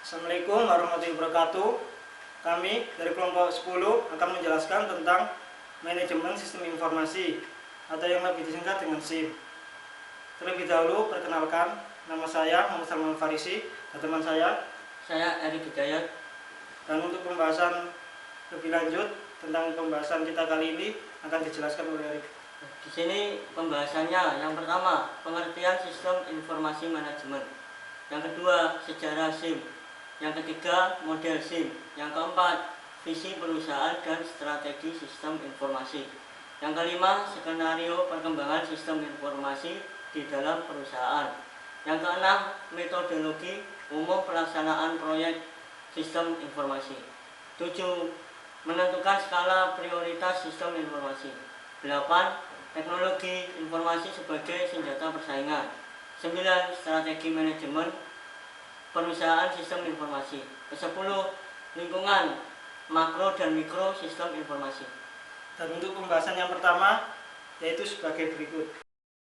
Assalamualaikum warahmatullahi wabarakatuh. Kami dari kelompok 10 akan menjelaskan tentang manajemen sistem informasi atau yang lebih disingkat dengan SIM. Terlebih dahulu perkenalkan, nama saya Muhammad Salman Farisi dan teman saya Eri Hidayat. Dan untuk pembahasan lebih lanjut tentang pembahasan kita kali ini akan dijelaskan oleh Erik. Di sini pembahasannya yang pertama, pengertian sistem informasi manajemen. Yang kedua, sejarah SIM. Yang ketiga, model SIM. Yang keempat, visi perusahaan dan strategi sistem informasi. Yang kelima, skenario perkembangan sistem informasi di dalam perusahaan. Yang keenam, metodologi umum pelaksanaan proyek sistem informasi. 7. Menentukan skala prioritas sistem informasi. 8. Teknologi informasi sebagai senjata persaingan. 9. Strategi manajemen perusahaan sistem informasi. 10. Lingkungan makro dan mikro sistem informasi. Dan untuk pembahasan yang pertama yaitu sebagai berikut.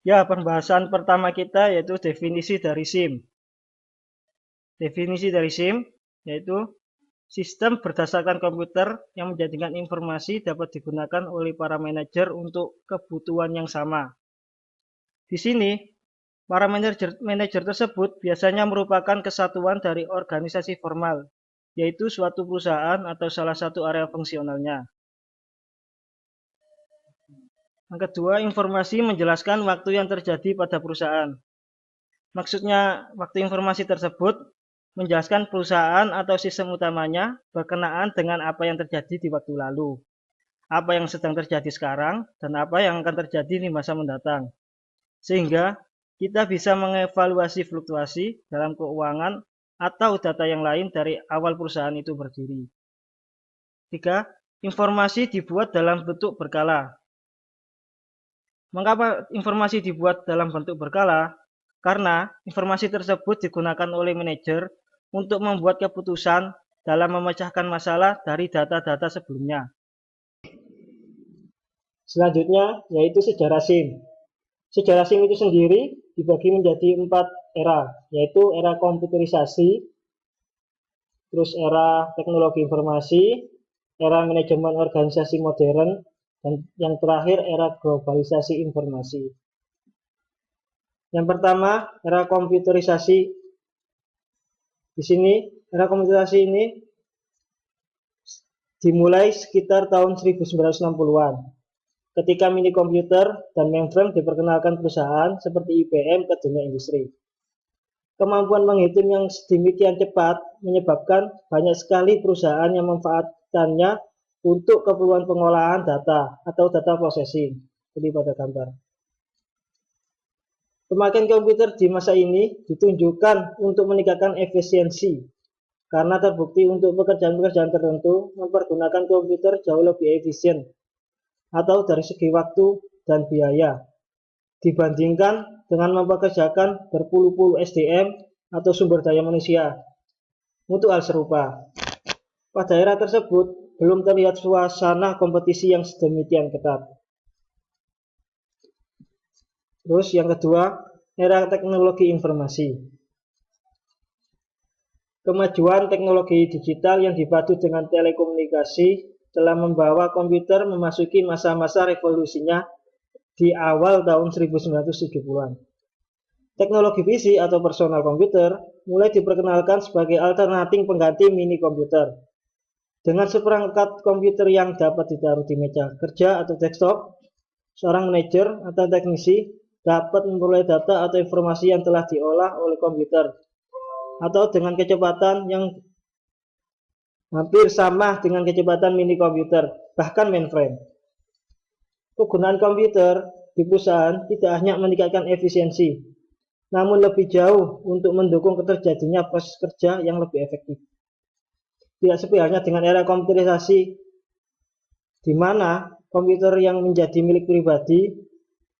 Ya, pembahasan pertama kita yaitu definisi dari SIM. Definisi dari SIM yaitu sistem berdasarkan komputer yang menjadikan informasi dapat digunakan oleh para manajer untuk kebutuhan yang sama. Di sini, para manajer tersebut biasanya merupakan kesatuan dari organisasi formal, yaitu suatu perusahaan atau salah satu area fungsionalnya. Yang kedua, informasi menjelaskan waktu yang terjadi pada perusahaan. Maksudnya, waktu informasi tersebut menjelaskan perusahaan atau sistem utamanya berkenaan dengan apa yang terjadi di waktu lalu, apa yang sedang terjadi sekarang, dan apa yang akan terjadi di masa mendatang. Sehingga kita bisa mengevaluasi fluktuasi dalam keuangan atau data yang lain dari awal perusahaan itu berdiri. 3. Informasi dibuat dalam bentuk berkala. Mengapa informasi dibuat dalam bentuk berkala? Karena informasi tersebut digunakan oleh manajer untuk membuat keputusan dalam memecahkan masalah dari data-data sebelumnya. Selanjutnya yaitu sejarah SIM. Sejarah SIM itu sendiri dibagi menjadi 4 era, yaitu era komputerisasi, terus era teknologi informasi, era manajemen organisasi modern, dan yang terakhir era globalisasi informasi. Yang pertama, era komputerisasi. Di sini, era komputerisasi ini dimulai sekitar tahun 1960-an. Ketika mini komputer dan mainframe diperkenalkan perusahaan seperti IBM ke dunia industri. Kemampuan menghitung yang sedemikian cepat menyebabkan banyak sekali perusahaan yang memanfaatkannya untuk keperluan pengolahan data atau data processing. Jadi pada gambar. Pemakaian komputer di masa ini ditunjukkan untuk meningkatkan efisiensi karena terbukti untuk pekerjaan-pekerjaan tertentu mempergunakan komputer jauh lebih efisien atau dari segi waktu dan biaya dibandingkan dengan mempekerjakan berpuluh-puluh SDM atau sumber daya manusia untuk hal serupa. Pada era tersebut belum terlihat suasana kompetisi yang sedemikian ketat. Terus yang kedua, era teknologi informasi. Kemajuan teknologi digital yang dipadu dengan telekomunikasi telah membawa komputer memasuki masa-masa revolusinya di awal tahun 1970-an. Teknologi PC atau personal komputer mulai diperkenalkan sebagai alternatif pengganti mini komputer. Dengan seperangkat komputer yang dapat ditaruh di meja kerja atau desktop, seorang manajer atau teknisi dapat memperoleh data atau informasi yang telah diolah oleh komputer atau dengan kecepatan yang hampir sama dengan kecepatan mini komputer, bahkan mainframe. Penggunaan komputer di perusahaan tidak hanya meningkatkan efisiensi, namun lebih jauh untuk mendukung terjadinya proses kerja yang lebih efektif. Tidak sehalnya dengan era komputerisasi, di mana komputer yang menjadi milik pribadi,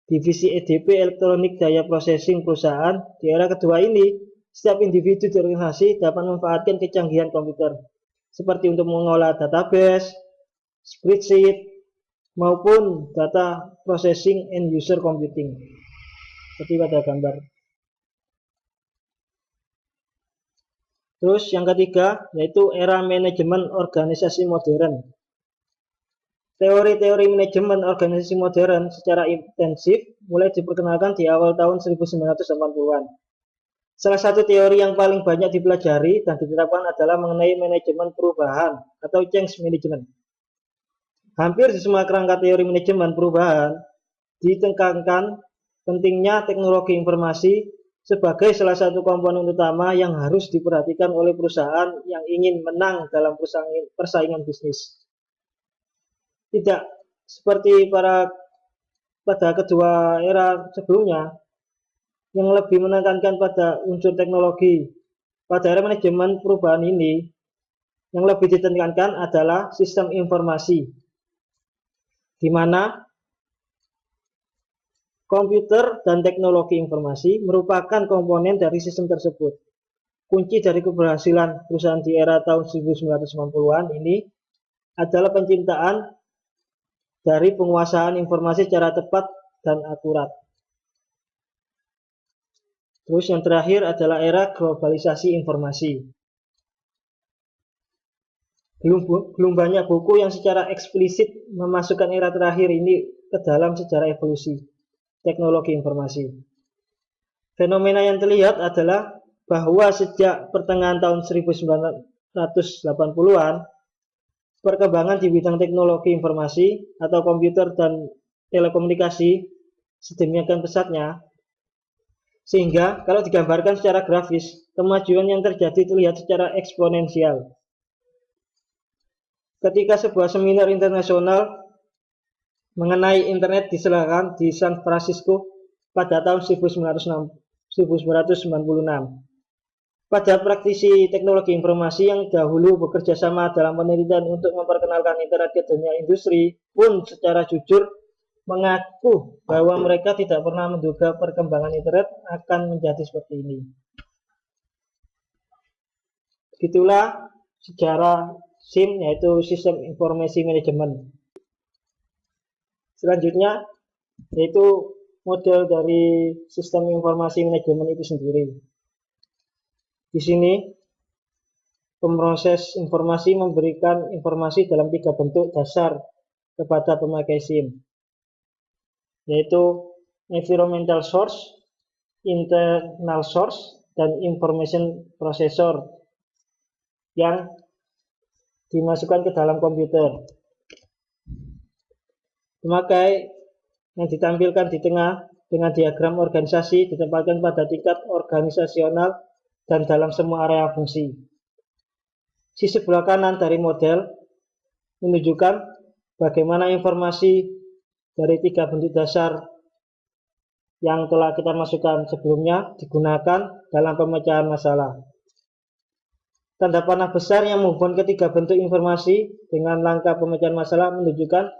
divisi EDP elektronik daya processing perusahaan, di era kedua ini, setiap individu di organisasi dapat memanfaatkan kecanggihan komputer, seperti untuk mengolah database, spreadsheet, maupun data processing and user computing. Seperti pada gambar. Terus yang ketiga yaitu era manajemen organisasi modern. Teori-teori manajemen organisasi modern secara intensif mulai diperkenalkan di awal tahun 1980-an. Salah satu teori yang paling banyak dipelajari dan diterapkan adalah mengenai manajemen perubahan atau change management. Hampir di semua kerangka teori manajemen perubahan ditekankan pentingnya teknologi informasi sebagai salah satu komponen utama yang harus diperhatikan oleh perusahaan yang ingin menang dalam persaingan bisnis. Tidak seperti pada kedua era sebelumnya yang lebih menekankan pada unsur teknologi. Pada era manajemen perubahan ini, yang lebih ditekankan adalah sistem informasi, di mana komputer dan teknologi informasi merupakan komponen dari sistem tersebut. Kunci dari keberhasilan perusahaan di era tahun 1990-an ini adalah penciptaan dari penguasaan informasi secara tepat dan akurat. Terus yang terakhir adalah era globalisasi informasi. Belum banyak buku yang secara eksplisit memasukkan era terakhir ini ke dalam sejarah evolusi teknologi informasi. Fenomena yang terlihat adalah bahwa sejak pertengahan tahun 1980-an, perkembangan di bidang teknologi informasi atau komputer dan telekomunikasi sedemikian pesatnya, sehingga kalau digambarkan secara grafis, kemajuan yang terjadi terlihat secara eksponensial. Ketika sebuah seminar internasional mengenai internet diselenggarakan di San Francisco pada tahun 1996. Pada praktisi teknologi informasi yang dahulu bekerja sama dalam penelitian untuk memperkenalkan internet ke dunia industri pun secara jujur mengaku bahwa mereka tidak pernah menduga perkembangan internet akan menjadi seperti ini. Begitulah sejarah SIM, yaitu Sistem Informasi Management. Selanjutnya yaitu model dari sistem informasi manajemen itu sendiri. Di sini pemroses informasi memberikan informasi dalam 3 bentuk dasar kepada pemakai SIM, yaitu environmental source, internal source, dan information processor yang dimasukkan ke dalam komputer. Pemakai yang ditampilkan di tengah dengan diagram organisasi ditempatkan pada tingkat organisasional dan dalam semua area fungsi. Sisi sebelah kanan dari model menunjukkan bagaimana informasi dari 3 bentuk dasar yang telah kita masukkan sebelumnya digunakan dalam pemecahan masalah. Tanda panah besar yang menghubungkan ketiga bentuk informasi dengan langkah pemecahan masalah menunjukkan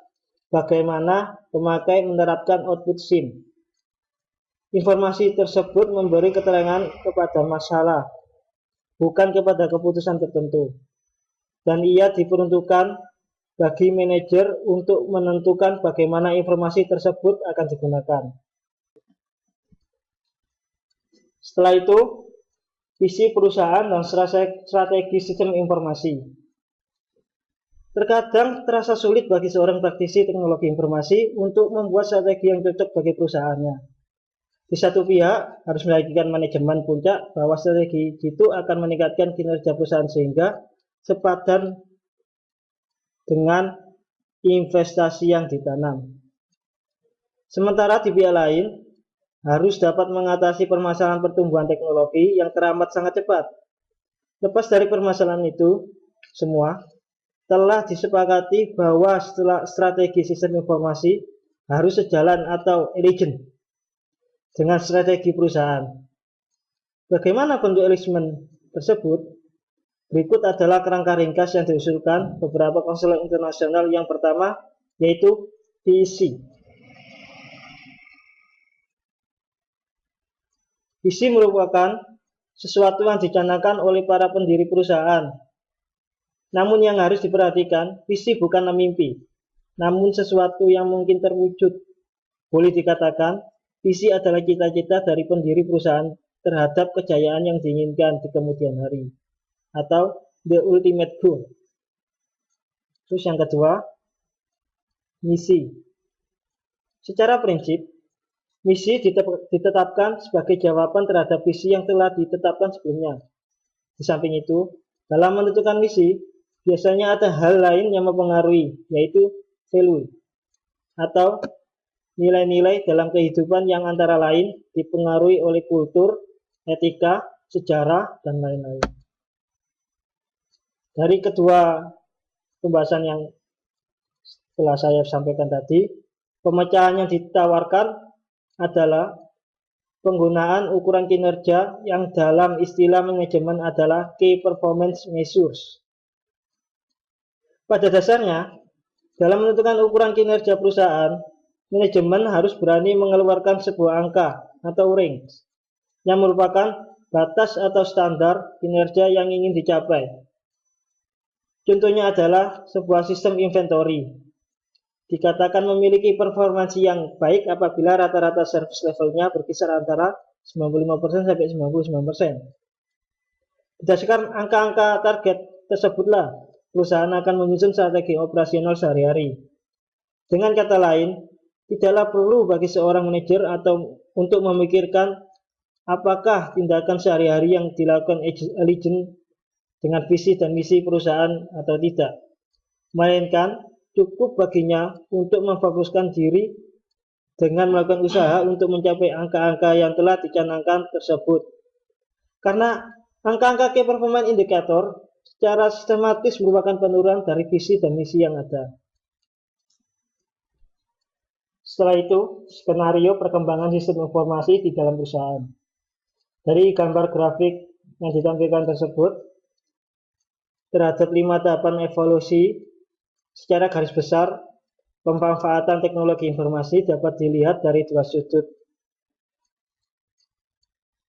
bagaimana pemakai menerapkan output SIM. Informasi tersebut memberi keterangan kepada masalah, bukan kepada keputusan tertentu. Dan ia diperuntukkan bagi manajer untuk menentukan bagaimana informasi tersebut akan digunakan. Setelah itu, visi perusahaan dan strategi sistem informasi. Terkadang terasa sulit bagi seorang praktisi teknologi informasi untuk membuat strategi yang cocok bagi perusahaannya. Di satu pihak, harus memiliki manajemen puncak bahwa strategi itu akan meningkatkan kinerja perusahaan sehingga sepadan dengan investasi yang ditanam. Sementara di pihak lain, harus dapat mengatasi permasalahan pertumbuhan teknologi yang teramat sangat cepat. Lepas dari permasalahan itu semua, telah disepakati bahwa setelah strategi sistem informasi harus sejalan atau elegant dengan strategi perusahaan. Bagaimana bentuk alignment tersebut? Berikut adalah kerangka ringkas yang diusulkan beberapa konselor internasional. Yang pertama yaitu visi. Visi merupakan sesuatu yang dicanangkan oleh para pendiri perusahaan. Namun yang harus diperhatikan, visi bukanlah mimpi, namun sesuatu yang mungkin terwujud. Boleh dikatakan, visi adalah cita-cita dari pendiri perusahaan terhadap kejayaan yang diinginkan di kemudian hari. atau the ultimate goal. Terus yang kedua, misi. Secara prinsip, misi ditetapkan sebagai jawaban terhadap visi yang telah ditetapkan sebelumnya. Di samping itu, dalam menentukan misi, biasanya ada hal lain yang mempengaruhi, yaitu value atau nilai-nilai dalam kehidupan yang antara lain dipengaruhi oleh kultur, etika, sejarah, dan lain-lain. Dari kedua pembahasan yang telah saya sampaikan tadi, pemecahan yang ditawarkan adalah penggunaan ukuran kinerja yang dalam istilah manajemen adalah Key Performance Measures. Pada dasarnya, dalam menentukan ukuran kinerja perusahaan, manajemen harus berani mengeluarkan sebuah angka atau range yang merupakan batas atau standar kinerja yang ingin dicapai. Contohnya adalah sebuah sistem inventory. Dikatakan memiliki performansi yang baik apabila rata-rata service levelnya berkisar antara 95% sampai 99%. Berdasarkan angka-angka target tersebutlah perusahaan akan menyusun strategi operasional sehari-hari. Dengan kata lain, tidaklah perlu bagi seorang manajer atau untuk memikirkan apakah tindakan sehari-hari yang dilakukan agent dengan visi dan misi perusahaan atau tidak, melainkan cukup baginya untuk memfokuskan diri dengan melakukan usaha untuk mencapai angka-angka yang telah dicanangkan tersebut. Karena angka-angka key performance indicator secara sistematis merupakan penurunan dari visi dan misi yang ada. Setelah itu, skenario perkembangan sistem informasi di dalam perusahaan. Dari gambar grafik yang ditampilkan tersebut, terhadap 5 tahapan evolusi, secara garis besar, pemanfaatan teknologi informasi dapat dilihat dari dua sudut.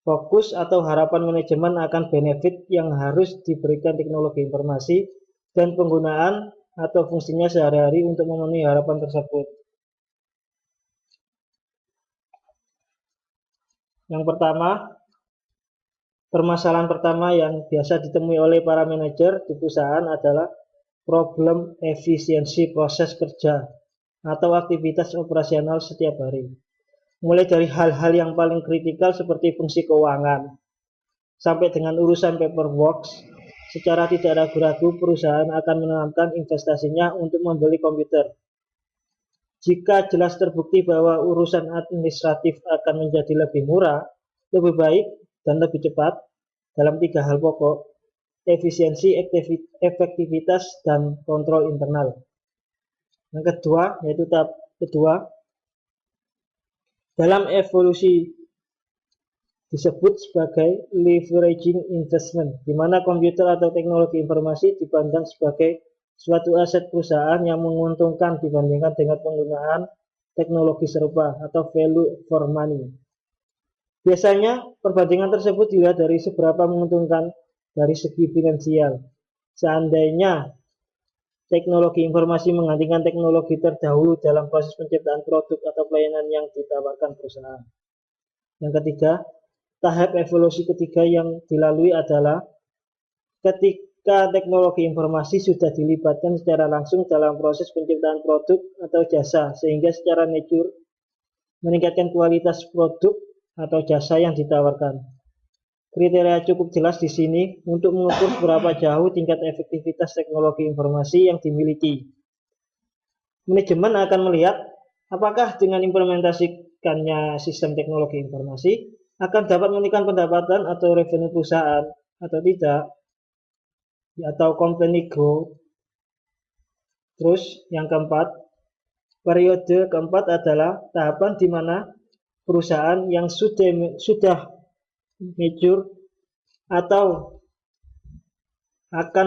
Fokus atau harapan manajemen akan benefit yang harus diberikan teknologi informasi dan penggunaan atau fungsinya sehari-hari untuk memenuhi harapan tersebut. Yang pertama, permasalahan pertama yang biasa ditemui oleh para manajer di perusahaan adalah problem efisiensi proses kerja atau aktivitas operasional setiap hari. Mulai dari hal-hal yang paling kritikal seperti fungsi keuangan, sampai dengan urusan paperwork, secara tidak ragu-ragu perusahaan akan menanamkan investasinya untuk membeli komputer. Jika jelas terbukti bahwa urusan administratif akan menjadi lebih murah, lebih baik, dan lebih cepat dalam 3 hal pokok, efisiensi, efektivitas, dan kontrol internal. Yang kedua, yaitu tahap kedua, dalam evolusi disebut sebagai leveraging investment, di mana komputer atau teknologi informasi dipandang sebagai suatu aset perusahaan yang menguntungkan dibandingkan dengan penggunaan teknologi serupa atau value for money. Biasanya perbandingan tersebut dilihat dari seberapa menguntungkan dari segi finansial. Seandainya teknologi informasi menggantikan teknologi terdahulu dalam proses penciptaan produk atau pelayanan yang ditawarkan perusahaan. Yang ketiga, tahap evolusi ketiga yang dilalui adalah ketika teknologi informasi sudah dilibatkan secara langsung dalam proses penciptaan produk atau jasa, sehingga secara nature meningkatkan kualitas produk atau jasa yang ditawarkan. Kriteria cukup jelas di sini untuk mengukur berapa jauh tingkat efektivitas teknologi informasi yang dimiliki. Manajemen akan melihat apakah dengan implementasikannya sistem teknologi informasi akan dapat meningkatkan pendapatan atau revenue perusahaan atau tidak, atau company growth. Terus yang keempat, periode keempat adalah tahapan di mana perusahaan yang sudah mature atau akan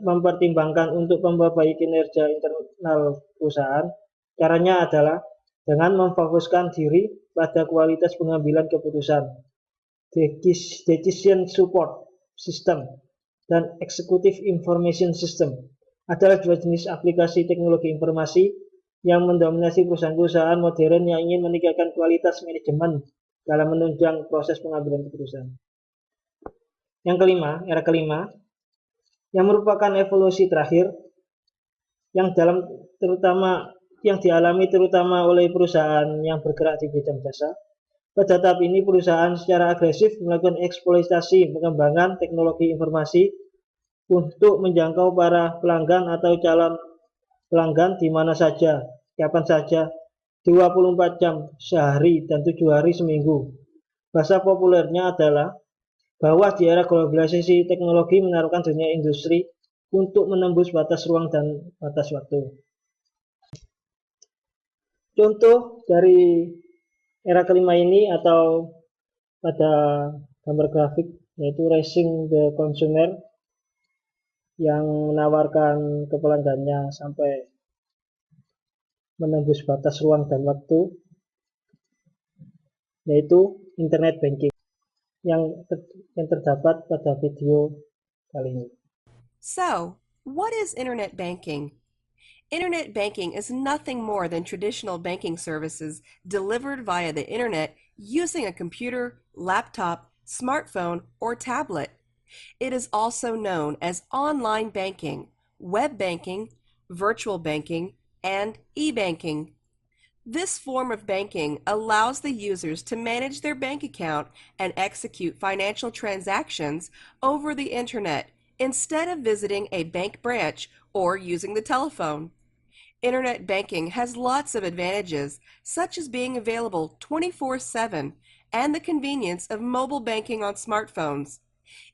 mempertimbangkan untuk memperbaiki kinerja internal perusahaan. Caranya adalah dengan memfokuskan diri pada kualitas pengambilan keputusan, decision support system, dan executive information system adalah dua jenis aplikasi teknologi informasi yang mendominasi perusahaan-perusahaan modern yang ingin meningkatkan kualitas manajemen dalam menunjang proses pengambilan keputusan. Yang kelima, era kelima, yang merupakan evolusi terakhir yang dialami terutama oleh perusahaan yang bergerak di bidang jasa. Pada tahap ini perusahaan secara agresif melakukan eksploitasi pengembangan teknologi informasi untuk menjangkau para pelanggan atau calon pelanggan di mana saja, kapan saja, 24 jam sehari dan 7 hari seminggu. Bahasa populernya adalah bahwa di era globalisasi teknologi menaruhkan dunia industri untuk menembus batas ruang dan batas waktu. Contoh dari era kelima ini atau pada gambar grafik yaitu Raising the Consumer yang menawarkan ke pelanggannya sampai menembus batas ruang dan waktu, yaitu internet banking yang terdapat pada video kali ini. So, what is internet banking? Internet banking is nothing more than traditional banking services delivered via the internet using a computer, laptop, smartphone, or tablet. It is also known as online banking, web banking, virtual banking, and e-banking. This form of banking allows the users to manage their bank account and execute financial transactions over the internet instead of visiting a bank branch or using the telephone. Internet banking has lots of advantages, such as being available 24/7 and the convenience of mobile banking on smartphones.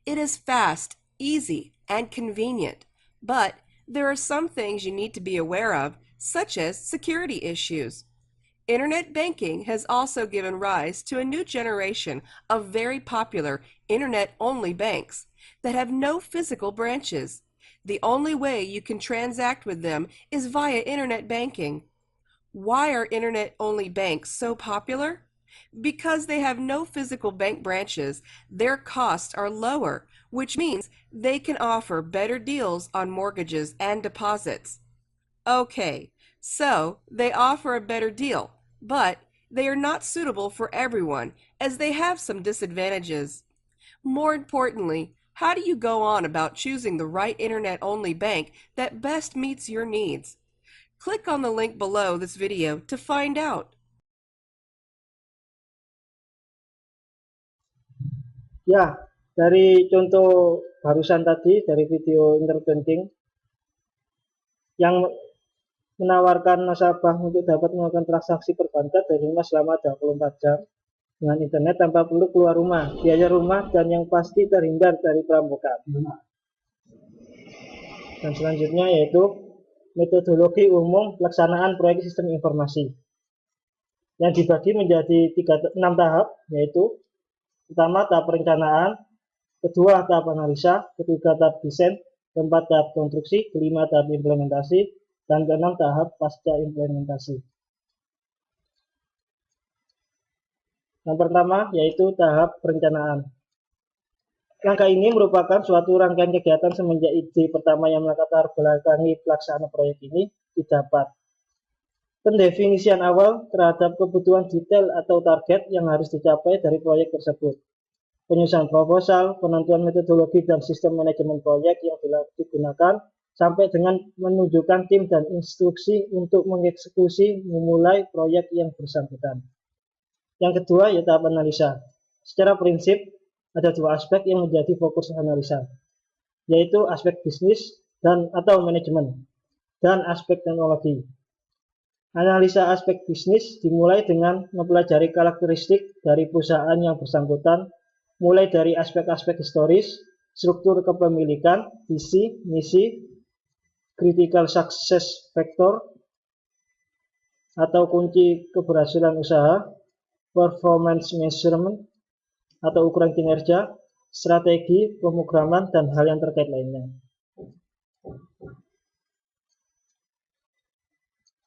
It is fast, easy, and convenient, but there are some things you need to be aware of, such as security issues. Internet banking has also given rise to a new generation of very popular internet-only banks that have no physical branches. The only way you can transact with them is via internet banking. Why are internet-only banks so popular? Because they have no physical bank branches, their costs are lower, which means they can offer better deals on mortgages and deposits. Okay, so they offer a better deal, but they are not suitable for everyone as they have some disadvantages. More importantly, how do you go on about choosing the right internet-only bank that best meets your needs? Click on the link below this video to find out. Ya, dari contoh barusan tadi dari video internet banking yang menawarkan nasabah untuk dapat melakukan transaksi perbankan dari rumah selama 24 jam dengan internet tanpa perlu keluar rumah, biaya rumah, dan yang pasti terhindar dari perampokan. Dan selanjutnya yaitu metodologi umum pelaksanaan proyek sistem informasi yang dibagi menjadi 6 tahap, yaitu pertama tahap perencanaan, kedua tahap analisa, ketiga tahap desain, keempat tahap konstruksi, kelima tahap implementasi, dan keenam tahap pasca implementasi. Yang pertama yaitu tahap perencanaan. Langkah ini merupakan suatu rangkaian kegiatan semenjak ide pertama yang melatar belakangi pelaksanaan proyek ini didapat. Pendefinisian awal terhadap kebutuhan detail atau target yang harus dicapai dari proyek tersebut. Penyusunan proposal, penentuan metodologi dan sistem manajemen proyek yang digunakan, sampai dengan menunjukkan tim dan instruksi untuk mengeksekusi memulai proyek yang bersangkutan. Yang kedua yaitu tahap analisa. Secara prinsip ada dua aspek yang menjadi fokus analisa, yaitu aspek bisnis dan atau manajemen dan aspek teknologi. Analisa aspek bisnis dimulai dengan mempelajari karakteristik dari perusahaan yang bersangkutan, mulai dari aspek-aspek historis, struktur kepemilikan, visi, misi, critical success factor atau kunci keberhasilan usaha, performance measurement atau ukuran kinerja, strategi, pemrograman, dan hal yang terkait lainnya.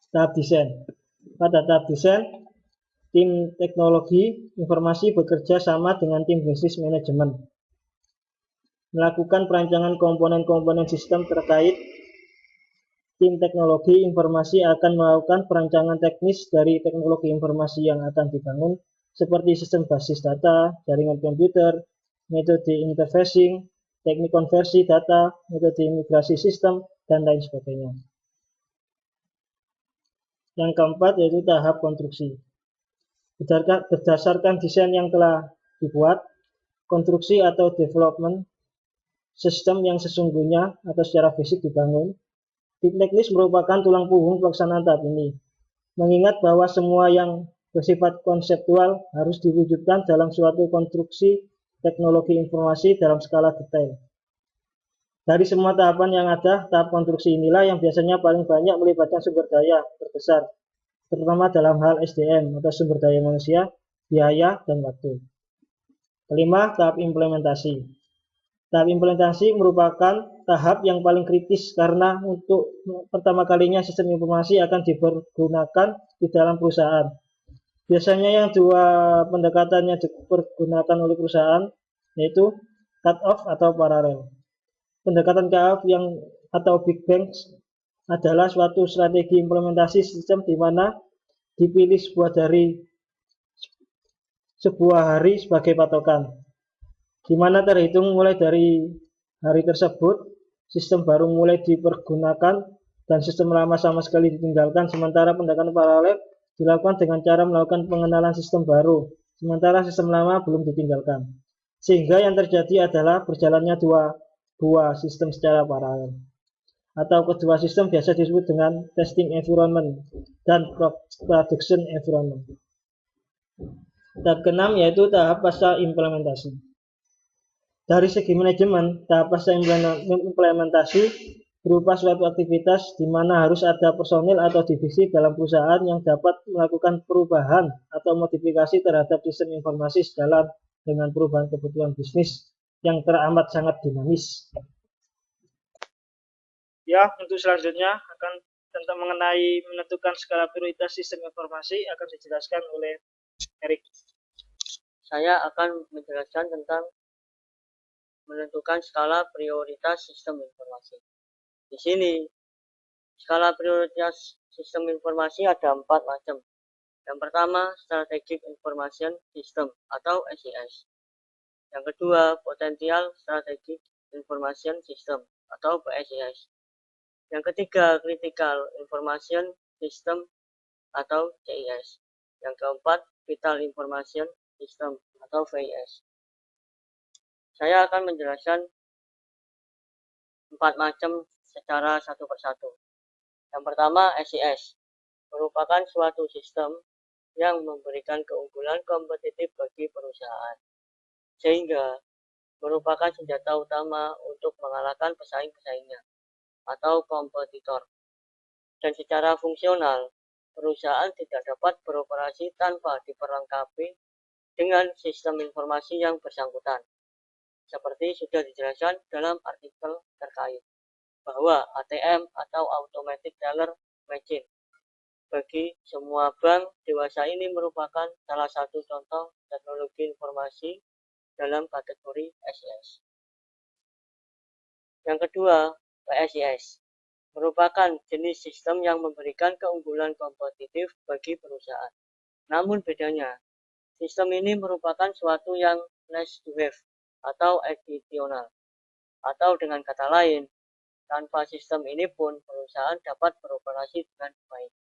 Tahap desain. Pada tahap desain, tim teknologi informasi bekerja sama dengan tim bisnis manajemen, melakukan perancangan komponen-komponen sistem terkait. Tim teknologi informasi akan melakukan perancangan teknis dari teknologi informasi yang akan dibangun, seperti sistem basis data, jaringan komputer, metode interfacing, teknik konversi data, metode migrasi sistem, dan lain sebagainya. Yang keempat yaitu tahap konstruksi. Berdasarkan desain yang telah dibuat, konstruksi atau development sistem yang sesungguhnya atau secara fisik dibangun. Tim teknis merupakan tulang punggung pelaksanaan tahap ini. Mengingat bahwa semua yang bersifat konseptual harus diwujudkan dalam suatu konstruksi teknologi informasi dalam skala detail. Dari semua tahapan yang ada, tahap konstruksi inilah yang biasanya paling banyak melibatkan sumber daya terbesar, terutama dalam hal SDM atau sumber daya manusia, biaya, dan waktu. Kelima, tahap implementasi. Tahap implementasi merupakan tahap yang paling kritis karena untuk pertama kalinya sistem informasi akan dipergunakan di dalam perusahaan. Biasanya yang dua pendekatannya dipergunakan oleh perusahaan yaitu cut-off atau paralel. Pendekatan cut-off atau Big Bang adalah suatu strategi implementasi sistem di mana dipilih sebuah hari sebagai patokan, di mana terhitung mulai dari hari tersebut sistem baru mulai dipergunakan dan sistem lama sama sekali ditinggalkan. Sementara pendekatan paralel dilakukan dengan cara melakukan pengenalan sistem baru, sementara sistem lama belum ditinggalkan. Sehingga yang terjadi adalah berjalannya dua buah sistem secara paralel. Atau kedua sistem biasa disebut dengan testing environment dan production environment. Tahap keenam yaitu tahap pasca implementasi. Dari segi manajemen, tahap pasca implementasi berupa suatu aktivitas di mana harus ada personil atau divisi dalam perusahaan yang dapat melakukan perubahan atau modifikasi terhadap sistem informasi sejalan dengan perubahan kebutuhan bisnis yang teramat sangat dinamis. Ya, untuk selanjutnya akan tentang mengenai menentukan skala prioritas sistem informasi akan dijelaskan oleh Erik. Saya akan menjelaskan tentang menentukan skala prioritas sistem informasi. Di sini, skala prioritas sistem informasi ada 4 macam. Yang pertama, Strategic Information System atau SIS. Yang kedua, Potential Strategic Information System atau PSIS. Yang ketiga, Critical Information System atau CIS. Yang keempat, Vital Information System atau VIS. Saya akan menjelaskan 4 macam secara satu persatu. Yang pertama, SIS merupakan suatu sistem yang memberikan keunggulan kompetitif bagi perusahaan, sehingga merupakan senjata utama untuk mengalahkan pesaing-pesaingnya atau kompetitor. Dan secara fungsional, perusahaan tidak dapat beroperasi tanpa diperlengkapi dengan sistem informasi yang bersangkutan. Seperti sudah dijelaskan dalam artikel terkait, bahwa ATM atau Automatic Teller Machine bagi semua bank dewasa ini merupakan salah satu contoh teknologi informasi dalam kategori SIS. Yang kedua, PSIS merupakan jenis sistem yang memberikan keunggulan kompetitif bagi perusahaan. Namun bedanya, sistem ini merupakan suatu yang nice to have atau additional. Atau dengan kata lain, tanpa sistem ini pun perusahaan dapat beroperasi dengan baik.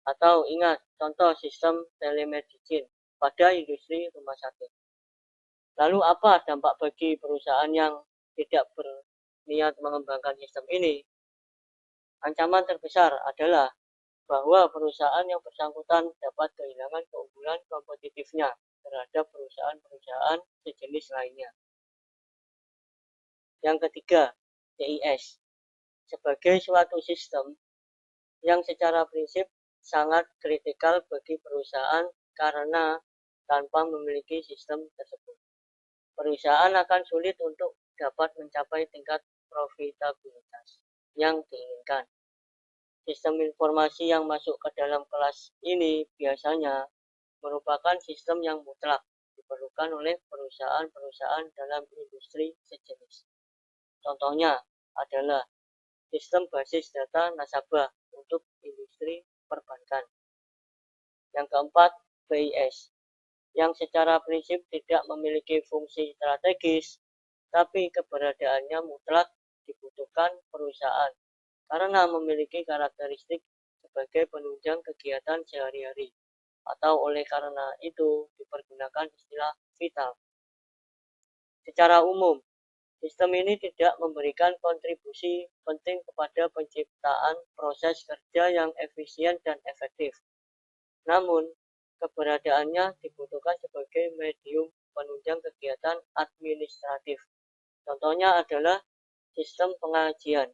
Atau ingat contoh sistem telemedicine pada industri rumah sakit. Lalu apa dampak bagi perusahaan yang tidak berniat mengembangkan sistem ini? Ancaman terbesar adalah bahwa perusahaan yang bersangkutan dapat kehilangan keunggulan kompetitifnya terhadap perusahaan-perusahaan sejenis lainnya. Yang ketiga, CIS sebagai suatu sistem yang secara prinsip sangat kritikal bagi perusahaan karena tanpa memiliki sistem tersebut, perusahaan akan sulit untuk dapat mencapai tingkat profitabilitas yang diinginkan. Sistem informasi yang masuk ke dalam kelas ini biasanya merupakan sistem yang mutlak diperlukan oleh perusahaan-perusahaan dalam industri sejenis. Contohnya adalah sistem basis data nasabah untuk industri perbankan. Yang keempat, BIS, yang secara prinsip tidak memiliki fungsi strategis tapi keberadaannya mutlak dibutuhkan perusahaan karena memiliki karakteristik sebagai penunjang kegiatan sehari-hari, atau oleh karena itu dipergunakan istilah vital. Secara umum, sistem ini tidak memberikan kontribusi penting kepada penciptaan proses kerja yang efisien dan efektif. Namun, keberadaannya dibutuhkan sebagai medium penunjang kegiatan administratif. Contohnya adalah sistem pengajian,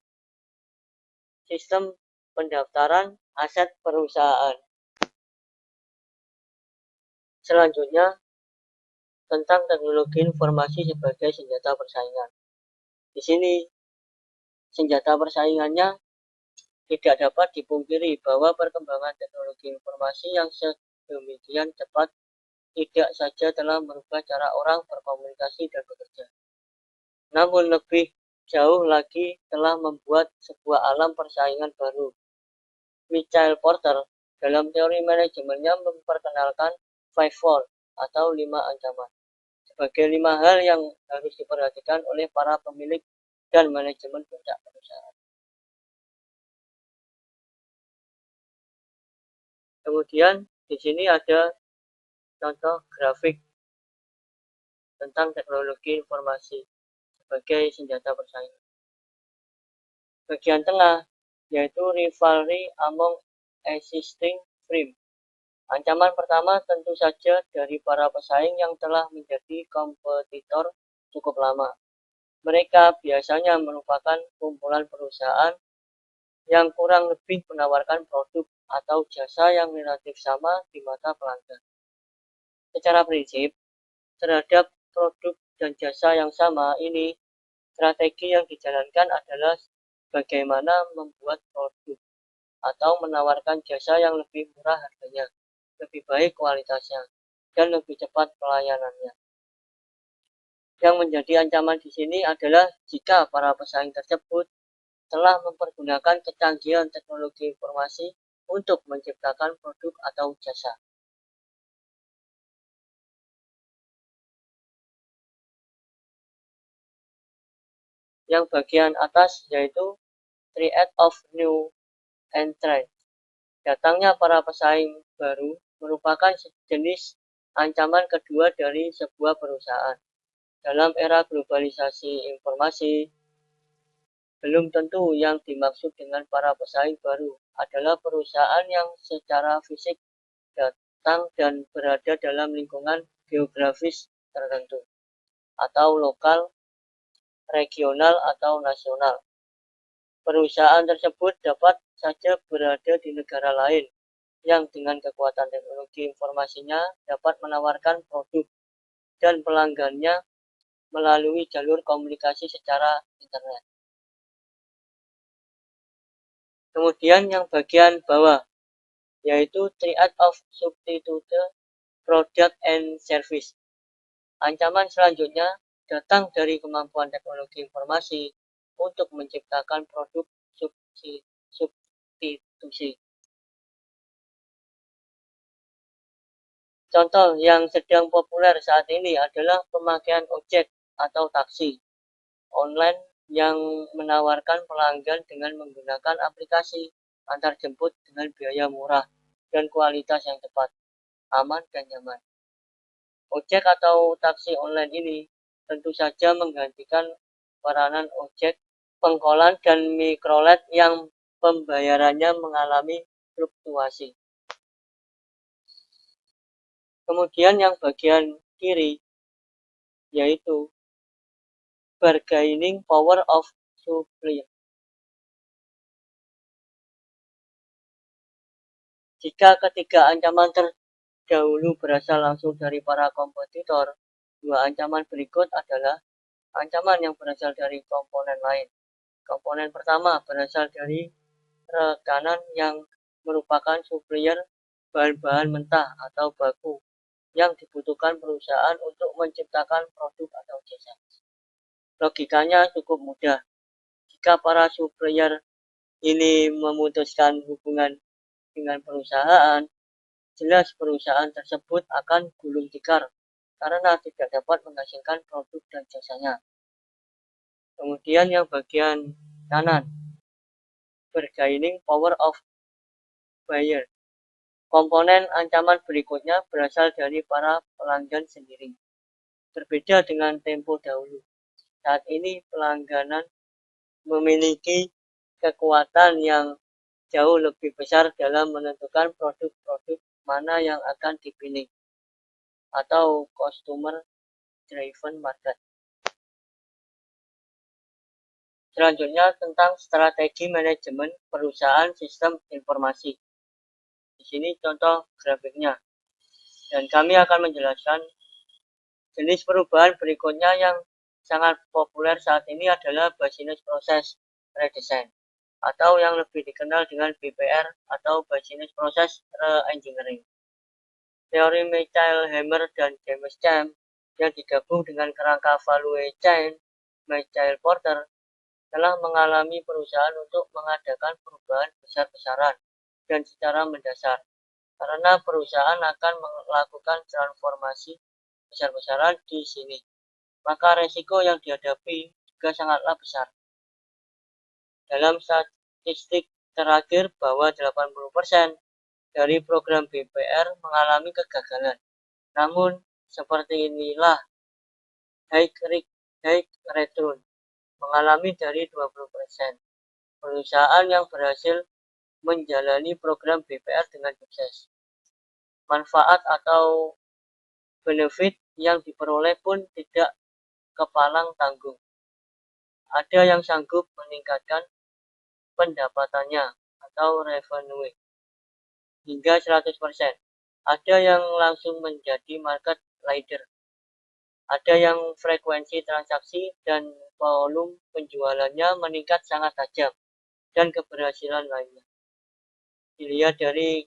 sistem pendaftaran aset perusahaan. Selanjutnya, tentang teknologi informasi sebagai senjata persaingan. Di sini, senjata persaingannya tidak dapat dipungkiri bahwa perkembangan teknologi informasi yang sedemikian cepat tidak saja telah merubah cara orang berkomunikasi dan bekerja, namun lebih jauh lagi telah membuat sebuah alam persaingan baru. Michael Porter dalam teori manajemennya memperkenalkan 5 atau 5 ancaman sebagai 5 hal yang harus diperhatikan oleh para pemilik dan manajemen puncak perusahaan. Kemudian di sini ada contoh grafik tentang teknologi informasi sebagai senjata persaingan. Bagian tengah yaitu rivalry among existing firms. Ancaman pertama tentu saja dari para pesaing yang telah menjadi kompetitor cukup lama. Mereka biasanya merupakan kumpulan perusahaan yang kurang lebih menawarkan produk atau jasa yang relatif sama di mata pelanggan. Secara prinsip, terhadap produk dan jasa yang sama ini, strategi yang dijalankan adalah bagaimana membuat produk atau menawarkan jasa yang lebih murah harganya, lebih baik kualitasnya, dan lebih cepat pelayanannya. Yang menjadi ancaman di sini adalah jika para pesaing tersebut telah mempergunakan kecanggihan teknologi informasi untuk menciptakan produk atau jasa. Yang bagian atas yaitu threat of new entrant. Datangnya para pesaing baru merupakan sejenis ancaman kedua dari sebuah perusahaan. Dalam era globalisasi informasi, belum tentu yang dimaksud dengan para pesaing baru adalah perusahaan yang secara fisik datang dan berada dalam lingkungan geografis tertentu, atau lokal, regional, atau nasional. Perusahaan tersebut dapat saja berada di negara lain yang dengan kekuatan teknologi informasinya dapat menawarkan produk dan pelanggannya melalui jalur komunikasi secara internet. Kemudian yang bagian bawah yaitu triad of substitute product and service. Ancaman selanjutnya datang dari kemampuan teknologi informasi untuk menciptakan produk substitusi. Contoh yang sedang populer saat ini adalah pemakaian ojek atau taksi online yang menawarkan pelanggan dengan menggunakan aplikasi antar jemput dengan biaya murah dan kualitas yang cepat, aman, dan nyaman. Ojek atau taksi online ini tentu saja menggantikan peranan ojek pengkolan dan mikrolet yang pembayarannya mengalami fluktuasi. Kemudian yang bagian kiri yaitu bargaining power of supplier. Jika ketiga ancaman terdahulu berasal langsung dari para kompetitor, dua ancaman berikut adalah ancaman yang berasal dari komponen lain. Komponen pertama berasal dari rekanan yang merupakan supplier bahan-bahan mentah atau baku yang dibutuhkan perusahaan untuk menciptakan produk atau jasa. Logikanya cukup mudah. Jika para supplier ini memutuskan hubungan dengan perusahaan, jelas perusahaan tersebut akan gulung tikar karena tidak dapat menghasilkan produk dan jasanya. Kemudian yang bagian kanan, bargaining power of buyer. Komponen ancaman berikutnya berasal dari para pelanggan sendiri. Berbeda dengan tempo dahulu, saat ini pelangganan memiliki kekuatan yang jauh lebih besar dalam menentukan produk-produk mana yang akan dipilih, atau customer driven market. Selanjutnya tentang strategi manajemen perusahaan sistem informasi. Di sini contoh grafiknya. Dan kami akan menjelaskan jenis perubahan berikutnya yang sangat populer saat ini adalah business process redesign, atau yang lebih dikenal dengan BPR atau business process re-engineering. Teori Michael Hammer dan James Cham yang digabung dengan kerangka value chain Michael Porter telah mengalami perusahaan untuk mengadakan perubahan besar-besaran dan secara mendasar, karena perusahaan akan melakukan transformasi besar-besaran di sini, maka resiko yang dihadapi juga sangatlah besar. Dalam statistik terakhir bahwa 80% dari program BPR mengalami kegagalan. Namun, seperti inilah high return mengalami dari 20%. Perusahaan yang berhasil menjalani program BPR dengan sukses. Manfaat atau benefit yang diperoleh pun tidak kepalang tanggung. Ada yang sanggup meningkatkan pendapatannya atau revenue hingga 100%. Ada yang langsung menjadi market leader. Ada yang frekuensi transaksi dan volume penjualannya meningkat sangat tajam, dan keberhasilan lainnya. Dilihat dari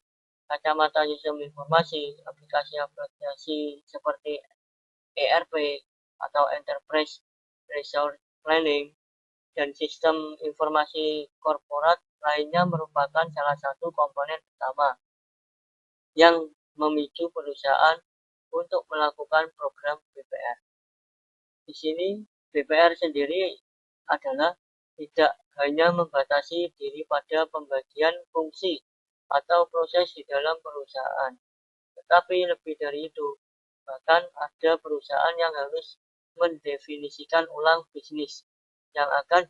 kacamata sistem informasi, aplikasi seperti ERP atau Enterprise Resource Planning dan sistem informasi korporat lainnya merupakan salah satu komponen utama yang memicu perusahaan untuk melakukan program BPR. Di sini BPR sendiri adalah tidak hanya membatasi diri pada pembagian fungsi atau proses di dalam perusahaan, tetapi lebih dari itu, bahkan ada perusahaan yang harus mendefinisikan ulang bisnis yang akan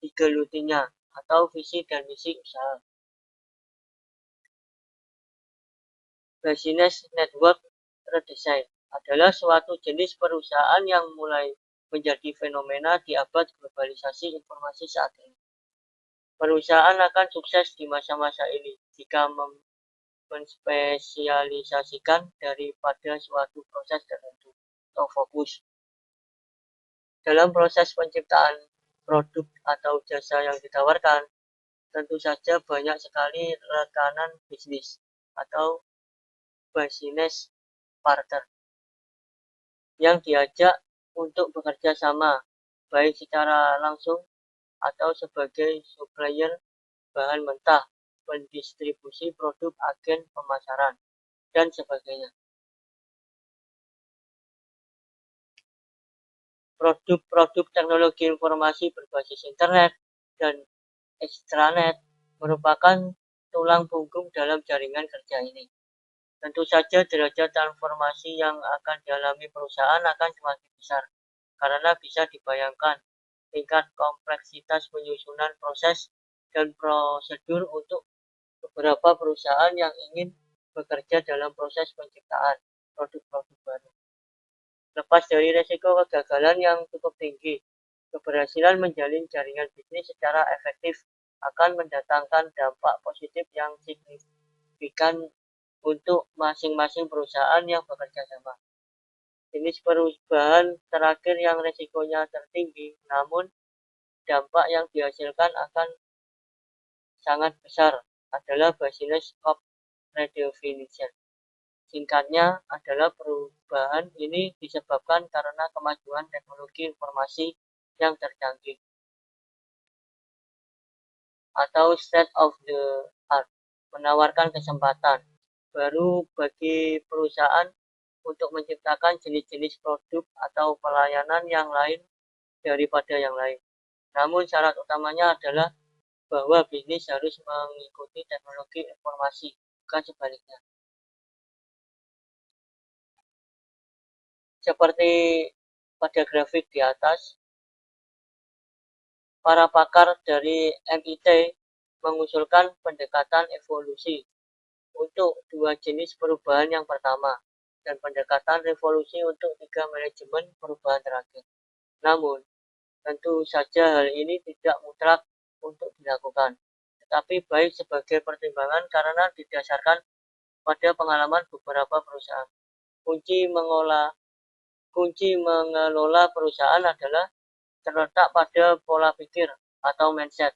digelutinya atau visi dan misi usaha. Business network redesign adalah suatu jenis perusahaan yang mulai menjadi fenomena di abad globalisasi informasi saat ini. Perusahaan akan sukses di masa-masa ini jika menspesialisasikan daripada suatu proses tertentu atau fokus. Dalam proses penciptaan produk atau jasa yang ditawarkan, tentu saja banyak sekali rekanan bisnis atau business partner yang diajak untuk bekerja sama, baik secara langsung atau sebagai supplier bahan mentah, pendistribusi produk, agen pemasaran, dan sebagainya. Produk-produk teknologi informasi berbasis internet dan extranet merupakan tulang punggung dalam jaringan kerja ini. Tentu saja derajat transformasi yang akan dialami perusahaan akan semakin besar, karena bisa dibayangkan tingkat kompleksitas penyusunan proses dan prosedur untuk beberapa perusahaan yang ingin bekerja dalam proses penciptaan produk-produk baru. Lepas dari resiko kegagalan yang cukup tinggi, keberhasilan menjalin jaringan bisnis secara efektif akan mendatangkan dampak positif yang signifikan untuk masing-masing perusahaan yang bekerja sama. Jenis perubahan terakhir yang resikonya tertinggi, namun dampak yang dihasilkan akan sangat besar, adalah business scope redefinition. Singkatnya adalah perubahan ini disebabkan karena kemajuan teknologi informasi yang tercanggih atau state of the art, menawarkan kesempatan baru bagi perusahaan untuk menciptakan jenis-jenis produk atau pelayanan yang lain daripada yang lain. Namun syarat utamanya adalah bahwa bisnis harus mengikuti teknologi informasi, bukan sebaliknya. Seperti pada grafik di atas, para pakar dari MIT mengusulkan pendekatan evolusi untuk dua jenis perubahan yang pertama, dan pendekatan revolusi untuk tiga manajemen perubahan terakhir. Namun, tentu saja hal ini tidak mutlak untuk dilakukan, tetapi baik sebagai pertimbangan karena didasarkan pada pengalaman beberapa perusahaan. Kunci mengelola perusahaan adalah terletak pada pola pikir atau mindset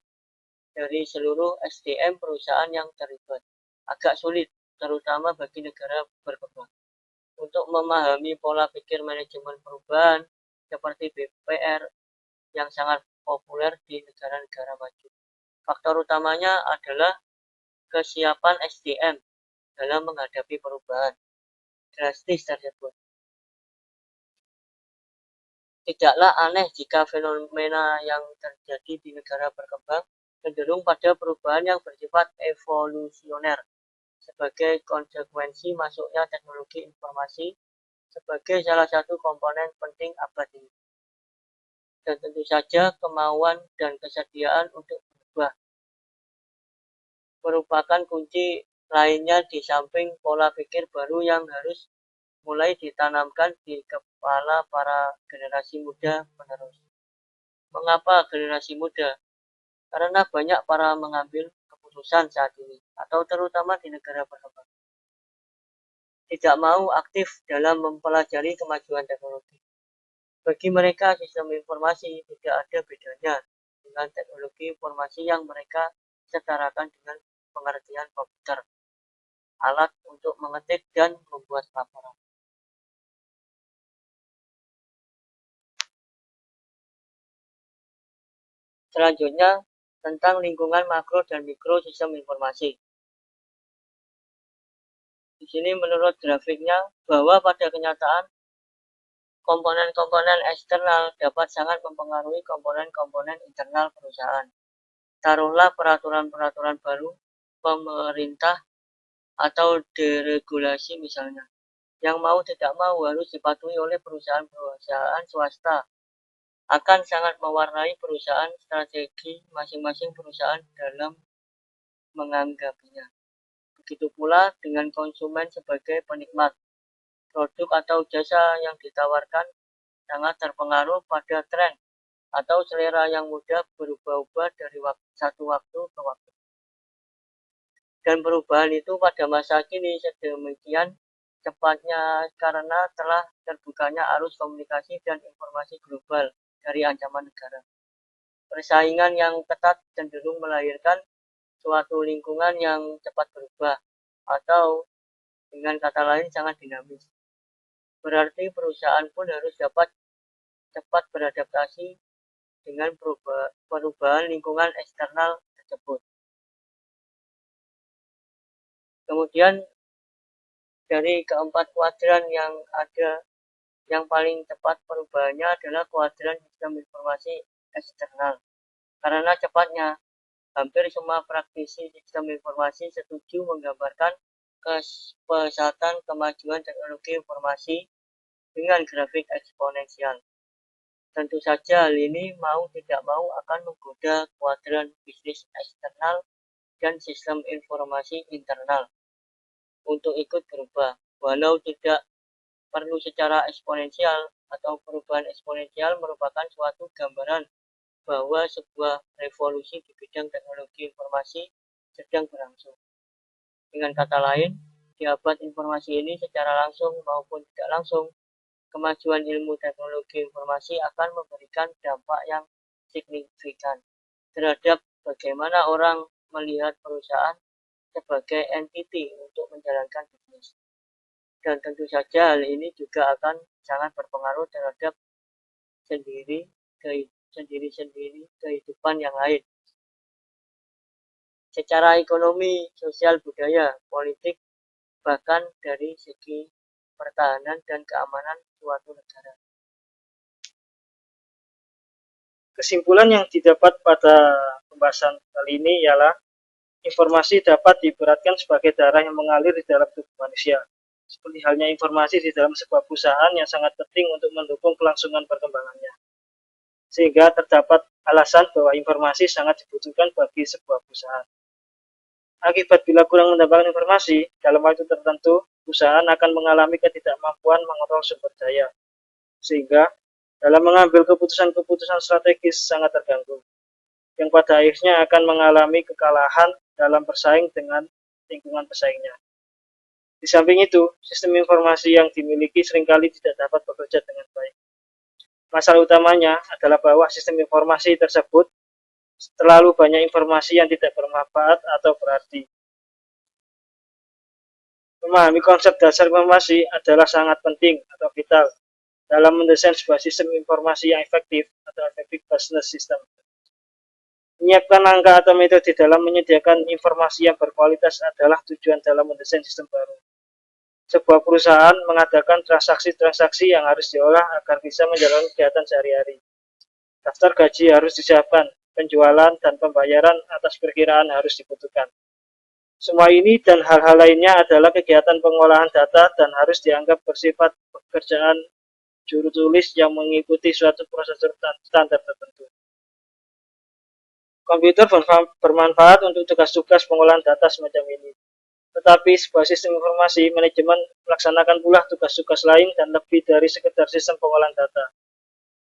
dari seluruh SDM perusahaan yang terlibat. Agak sulit, terutama bagi negara berkembang, untuk memahami pola pikir manajemen perubahan seperti BPR yang sangat populer di negara-negara maju. Faktor utamanya adalah kesiapan SDM dalam menghadapi perubahan drastis tersebut. Tidaklah aneh jika fenomena yang terjadi di negara berkembang cenderung pada perubahan yang bersifat evolusioner sebagai konsekuensi masuknya teknologi informasi sebagai salah satu komponen penting abad ini. Dan tentu saja kemauan dan kesediaan untuk berubah merupakan kunci lainnya di samping pola pikir baru yang harus mulai ditanamkan di kepala para generasi muda penerus. Mengapa generasi muda? Karena banyak para mengambil keputusan saat ini, atau terutama di negara berkembang, tidak mau aktif dalam mempelajari kemajuan teknologi. Bagi mereka, sistem informasi tidak ada bedanya dengan teknologi informasi yang mereka setarakan dengan pengertian komputer, alat untuk mengetik dan membuat laporan. Selanjutnya, tentang lingkungan makro dan mikro sistem informasi. Di sini menurut grafiknya, bahwa pada kenyataan, komponen-komponen eksternal dapat sangat mempengaruhi komponen-komponen internal perusahaan. Taruhlah peraturan-peraturan baru, pemerintah, atau deregulasi misalnya, yang mau tidak mau harus dipatuhi oleh perusahaan-perusahaan swasta, akan sangat mewarnai perusahaan strategi masing-masing perusahaan dalam menanggapinya. Begitu pula dengan konsumen sebagai penikmat. Produk atau jasa yang ditawarkan sangat terpengaruh pada tren atau selera yang mudah berubah-ubah dari satu waktu ke waktu. Dan perubahan itu pada masa kini sedemikian cepatnya karena telah terbukanya arus komunikasi dan informasi global dari ancaman negara. Persaingan yang ketat cenderung melahirkan suatu lingkungan yang cepat berubah, atau dengan kata lain sangat dinamis. Berarti perusahaan pun harus dapat cepat beradaptasi dengan perubahan lingkungan eksternal tersebut. Kemudian dari keempat kuadran yang ada, yang paling cepat perubahannya adalah kuadran sistem informasi eksternal. Karena cepatnya, hampir semua praktisi sistem informasi setuju menggambarkan pesatan kemajuan teknologi informasi dengan grafik eksponensial. Tentu saja hal ini mau tidak mau akan menggoda kuadran bisnis eksternal dan sistem informasi internal untuk ikut berubah, walau tidak perlu secara eksponensial, atau perubahan eksponensial merupakan suatu gambaran bahwa sebuah revolusi di bidang teknologi informasi sedang berlangsung. Dengan kata lain, di abad informasi ini secara langsung maupun tidak langsung, kemajuan ilmu teknologi informasi akan memberikan dampak yang signifikan terhadap bagaimana orang melihat perusahaan sebagai entiti untuk menjalankan bisnis. Dan tentu saja hal ini juga akan sangat berpengaruh terhadap sendiri-sendiri kehidupan yang lain. Secara ekonomi, sosial, budaya, politik, bahkan dari segi pertahanan dan keamanan suatu negara. Kesimpulan yang didapat pada pembahasan kali ini ialah informasi dapat diibaratkan sebagai darah yang mengalir di dalam tubuh manusia, seperti halnya informasi di dalam sebuah perusahaan yang sangat penting untuk mendukung kelangsungan perkembangannya. Sehingga terdapat alasan bahwa informasi sangat dibutuhkan bagi sebuah perusahaan. Akibat bila kurang mendapatkan informasi, dalam waktu tertentu, perusahaan akan mengalami ketidakmampuan mengontrol sumber daya, sehingga dalam mengambil keputusan-keputusan strategis sangat terganggu, yang pada akhirnya akan mengalami kekalahan dalam bersaing dengan lingkungan pesaingnya. Di samping itu, sistem informasi yang dimiliki seringkali tidak dapat bekerja dengan baik. Masalah utamanya adalah bahwa sistem informasi tersebut terlalu banyak informasi yang tidak bermanfaat atau berarti. Memahami konsep dasar informasi adalah sangat penting atau vital dalam mendesain sebuah sistem informasi yang efektif atau effective business system. Menyiapkan langkah atau metode dalam menyediakan informasi yang berkualitas adalah tujuan dalam mendesain sistem baru. Sebuah perusahaan mengadakan transaksi-transaksi yang harus diolah agar bisa menjalankan kegiatan sehari-hari. Daftar gaji harus disiapkan, penjualan dan pembayaran atas perkiraan harus dibutuhkan. Semua ini dan hal-hal lainnya adalah kegiatan pengolahan data dan harus dianggap bersifat pekerjaan juru tulis yang mengikuti suatu prosedur standar tertentu. Komputer bermanfaat untuk tugas-tugas pengolahan data semacam ini. Tetapi sebuah sistem informasi manajemen melaksanakan pula tugas-tugas lain dan lebih dari sekedar sistem pengolahan data.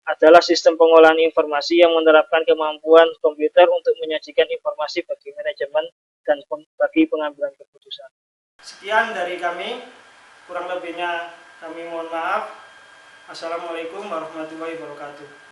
Adalah sistem pengolahan informasi yang menerapkan kemampuan komputer untuk menyajikan informasi bagi manajemen dan bagi pengambilan keputusan. Sekian dari kami, kurang lebihnya kami mohon maaf. Assalamualaikum warahmatullahi wabarakatuh.